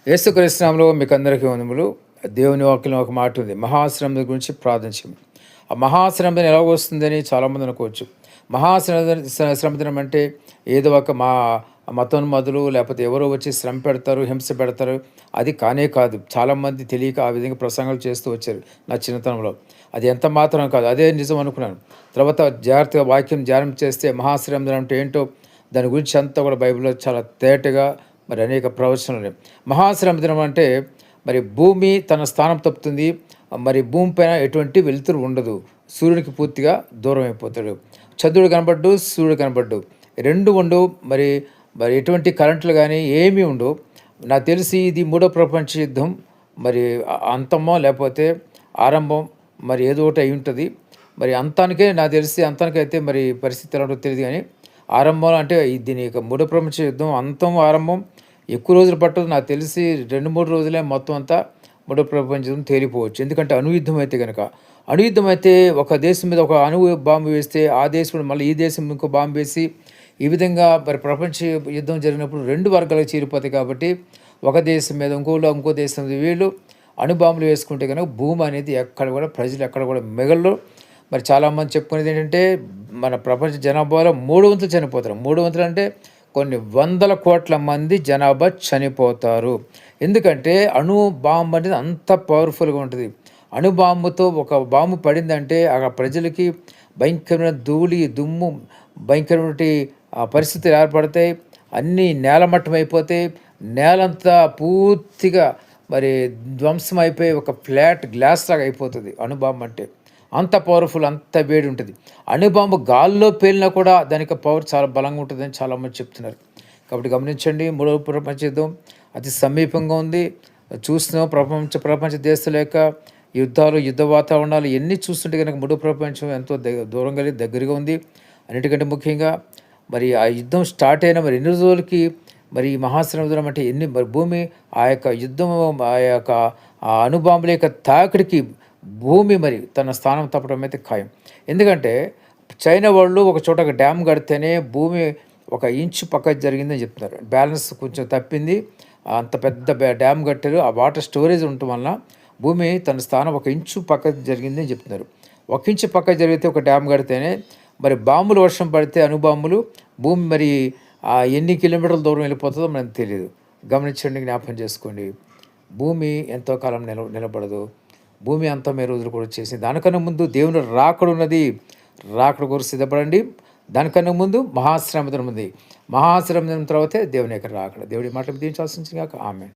యేసుక్రీస్తు నామములో మీకు అందరికీ వందములు. దేవుని వాక్యంలో ఒక మాట ఉంది. మహాశ్రమ గురించి ప్రార్థించము. ఆ మహాశ్రమ ఎలా వస్తుందని చాలామంది అనుకోవచ్చు. శ్రమ దినం అంటే ఏదో ఒక మతోన్మాదులు లేకపోతే ఎవరో వచ్చి శ్రమ పెడతారు, హింస పెడతారు. అది కానే కాదు. చాలామంది తెలియక ఆ విధంగా ప్రసంగాలు చేస్తూ వచ్చారు నా చిన్నతనంలో. అది ఎంత మాత్రం కాదు. అదే నిజం అనుకున్నాను. తర్వాత జాగ్రత్తగా వాక్యం ధ్యానం చేస్తే మహాశ్రమ దినం అంటే ఏంటో దాని గురించి అంతా కూడా బైబిల్‌లో చాలా తేటగా మరి అనేక ప్రవచనాలు. మహాశ్రమ దినం అంటే మరి భూమి తన స్థానం తప్పుతుంది. మరి భూమి పైన ఎటువంటి వెలుతురు ఉండదు. సూర్యునికి పూర్తిగా దూరం అయిపోతాడు. చంద్రుడు కనబడ్డు, సూర్యుడు కనబడ్డు. 2 ఉండవు. మరి మరి ఎటువంటి కరెంట్లు గానీ ఏమీ ఉండవు. నాకు తెలిసి ఇది మూడో ప్రపంచ యుద్ధం మరి అంతమో లేకపోతే ఆరంభం మరి ఏదో ఒకటి అయ్యుంటది. మరి అంతానికే నాకు తెలిసి అంతానికైతే మరి పరిస్థితి ఎలా ఉంటదో తెలీదు గానీ, ఆరంభంలో అంటే దీని యొక్క మూడో ప్రపంచ యుద్ధం అంతం, ఆరంభం ఎక్కువ రోజులు పట్టదు. నాకు తెలిసి 2, 3 రోజులే మొత్తం అంతా మూడో ప్రపంచ యుద్ధం తేలిపోవచ్చు. ఎందుకంటే అణుయుద్ధం అయితే గనక. అణుయుద్ధం అయితే ఒక దేశం మీద ఒక అణువు బాంబు వేస్తే ఆ దేశం మళ్ళీ ఈ దేశం ఇంకో బాంబు వేసి ఈ విధంగా మరి ప్రపంచ యుద్ధం జరిగినప్పుడు 2 వర్గాలకు చీలిపోతాయి కాబట్టి ఒక దేశం మీద ఇంకో దేశం మీద వీళ్ళు అణుబాంబులు వేసుకుంటే కనుక భూమి అనేది ఎక్కడ కూడా ప్రజలు ఎక్కడ కూడా మిగలరు. మరి చాలామంది చెప్పుకునేది ఏంటంటే మన ప్రపంచ జనాభాలో 3 వంతులు చనిపోతారు. 3 వంతులు అంటే కొన్ని వందల కోట్ల మంది జనాభా చనిపోతారు. ఎందుకంటే అణు బాంబు అనేది అంత పవర్ఫుల్గా ఉంటుంది. అణు బాంబుతో ఒక బాంబు పడిందంటే ఆ ప్రజలకి భయంకరమైన ధూళి, దుమ్ము, భయంకరమైన పరిస్థితులు ఏర్పడతాయి. అన్నీ నేలమట్టం అయిపోతాయి. నేలంతా పూర్తిగా మరి ధ్వంసం అయిపోయి ఒక ఫ్లాట్ గ్లాస్ లాగా అయిపోతుంది అణుబాంబు అంటే. అంత పవర్ఫుల్, అంత వేడి ఉంటుంది. అణుబాంబు గాల్లో పేలినా కూడా దానికి పవర్ చాలా బలంగా ఉంటుందని చాలామంది చెప్తున్నారు. కాబట్టి గమనించండి, మూడవ ప్రపంచ యుద్ధం అతి సమీపంగా ఉంది. చూస్తున్నాం ప్రపంచ దేశాల యొక్క యుద్ధాలు, యుద్ధ వాతావరణాలు ఎన్ని చూస్తుంటే కనుక మూడో ప్రపంచం ఎంతో దూరంగా దగ్గరగా ఉంది. అన్నిటికంటే ముఖ్యంగా మరి ఆ యుద్ధం స్టార్ట్ అయిన మరి ఎన్ని రోజులకి మరి ఈ మహాసముద్రం అంటే ఎన్ని మరి భూమి ఆ యొక్క యుద్ధం ఆ యొక్క ఆ అణుబాంబుల యొక్క తాకిడికి భూమి మరి తన స్థానం తప్పడం అయితే ఖాయం. ఎందుకంటే చైనా వాళ్ళు ఒక చోట ఒక డ్యామ్ కడితేనే భూమి 1 ఇంచు పక్కకి జరిగిందని చెప్తున్నారు. బ్యాలెన్స్ కొంచెం తప్పింది. అంత పెద్ద డ్యామ్ కట్టారు. ఆ వాటర్ స్టోరేజ్ ఉండటం వలన భూమి తన స్థానం 1 ఇంచు పక్కకి జరిగిందని చెప్తున్నారు. 1 ఇంచు పక్కకి జరిగితే ఒక డ్యామ్ కడితేనే మరి బాంబులు వర్షం పడితే అణుబాంబులు భూమి మరి ఎన్ని కిలోమీటర్ల దూరం వెళ్ళిపోతుందో మనకు తెలియదు. గమనించండి, జ్ఞాపకం చేసుకోండి. భూమి ఎంతో కాలం నిలబడదు. భూమి అంతమే రోజులు కూడా వచ్చేసింది. దానికన్నా ముందు దేవుని రాకడ ఉన్నది. రాకడ కొరకు సిద్ధపడండి. దానికన్నా ముందు మహాశ్రమ దినం ఉంది. మహాశ్రమ దినం తర్వాతే దేవుని యొక్క రాకడ. దేవుడి మాటలు దీవించాల్సిందిగా ఆమేన్.